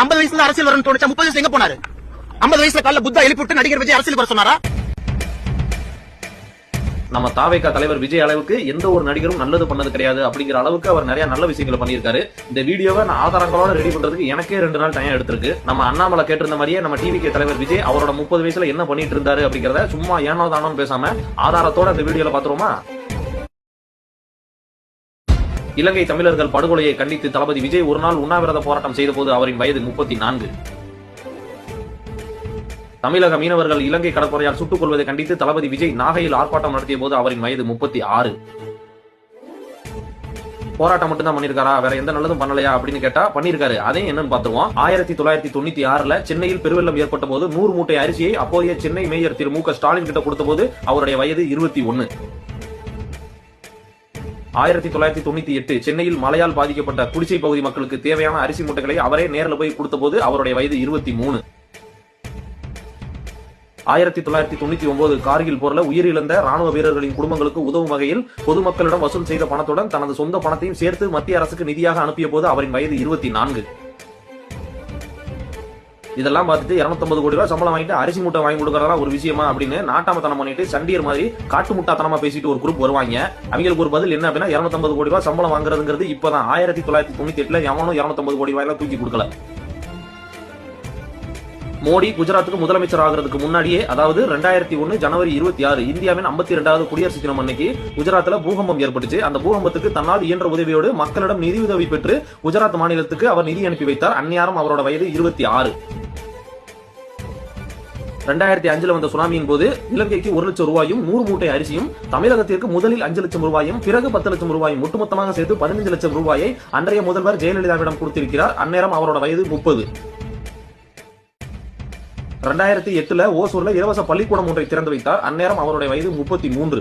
50 வயசுல அரசியல் வரணும் தோணுச்சா? 30 வயசுல எங்க போனாரு? 50 வயசுல காலைல புத்தா எழுப்பி விட்டு நடிகர் விஜய் அரசியல் வர சொன்னாரா? நம்ம தாவேகா தலைவர் விஜய் அளவுக்கு எந்த ஒரு நடிகரும் நல்லது பண்ணது கிடையாது அப்படிங்கிற அளவுக்கு அவர் நிறைய நல்ல விஷயங்களை பண்ணியிருக்காரு. இந்த வீடியோவை நான் ஆதாரங்களோட ரெடி பண்றதுக்கு எனக்கே 2 நாள் டைம் எடுத்திருக்கு. நம்ம அண்ணாமலை கேட்டிருந்த மாதிரியே நம்ம டிவிகே தலைவர் விஜய் அவரோட 30 வயசுல என்ன பண்ணிட்டு இருந்தாரு அப்படிங்கறத சும்மா ஏனோ தானோன்னு பேசாம ஆதாரத்தோட இந்த வீடியோல பாத்துருவோமா? இலங்கை தமிழர்கள் படுகொலையை கண்டித்து தளபதி விஜய் ஒரு நாள் உண்ணாவிரத போராட்டம் செய்த போது அவரின் வயது 34. தமிழக மீனவர்கள் இலங்கை கடற்படையால் சுட்டுக் கொள்வதை கண்டித்து தளபதி விஜய் நாகையில் ஆர்ப்பாட்டம் நடத்திய போது அவரின் வயது 36. போராட்டம் மட்டும் தான் பண்ணிருக்காரா, வேற எந்த நல்லதும் பண்ணலையா அப்படின்னு கேட்டா பண்ணிருக்காரு. அதையும் என்னன்னு பாத்துருவோம். 1996 சென்னையில் பெருவெள்ளம் ஏற்பட்ட போது 100 மூட்டை அரிசியை அப்போதைய சென்னை மேயர் திரு மு க ஸ்டாலின் கிட்ட கொடுத்த போது அவருடைய வயது 21. 1998 சென்னையில் மழையால் பாதிக்கப்பட்ட குடிசை பகுதி மக்களுக்கு தேவையான அரிசி மூட்டைகளை அவரே நேரில் போய் கொடுத்த போது அவருடைய வயது 23. 1999 கார்கில் போர்ல உயிரிழந்த ராணுவ வீரர்களின் குடும்பங்களுக்கு உதவும் வகையில் பொதுமக்களிடம் வசூல் செய்த பணத்துடன் தனது சொந்த பணத்தையும் சேர்த்து மத்திய அரசுக்கு நிதியாக அனுப்பிய போது அவரின் வயது 24. இதெல்லாம் பார்த்துட்டு 250 கோடி ரூபாய் சம்பளம் வாங்கிட்டு அரிசி மூட்டை வாங்கி கொடுக்கறதா ஒரு விஷயமா அப்படின்னு நாட்டாமத்தனம் பண்ணிட்டு சண்டியர் மாதிரி காட்டு முட்டாத்தனமா பேசிட்டு ஒரு குரூப் வருவாங்க. அவங்களுக்கு ஒரு பதில் என்ன அப்படின்னா 250 கோடி ரூபாய் சம்பளம் வாங்குறதுங்கிறது இப்பதான் 1998 எவனும் 250 கோடி ரூபாய் தூக்கி கொடுக்கல. மோடி குஜராத்துக்கு முதலமைச்சர் ஆகிறதுக்கு முன்னாடியே, அதாவது 2001 ஜனவரி 26 இந்தியாவின் 52வது குடியரசு தினம் அன்னைக்கு குஜராத்ல பூகம்பம் ஏற்பட்டுச்சு. அந்த பூகம்பத்துக்கு தன்னால் இயன்ற உதவியோடு மக்களிடம் நிதி உதவி பெற்று குஜராத் மாநிலத்துக்கு அவர் நிதி அனுப்பி வைத்தார். அந்நேரம் அவரோட வயது 26. 2005 வந்த சுனாமியின் போது இலங்கைக்கு 1 லட்சம் ரூபாயும் 100 மூட்டை அரிசியும், தமிழகத்திற்கு முதலில் 5 லட்சம் ரூபாயும் பிறகு 10 லட்சம் ரூபாயும் ஒட்டுமொத்தமாக சேர்த்து 15 லட்சம் ரூபாயை அன்றைய முதல்வர் ஜெயலலிதாவிடம் கொடுத்திருக்கிறார். அந்நேரம் அவரோட வயது 30. 2008 ஓசூர்ல இலவச பள்ளிக்கூடம் ஒன்றை திறந்து வைத்தார். அந்நேரம் அவருடைய வயது 33.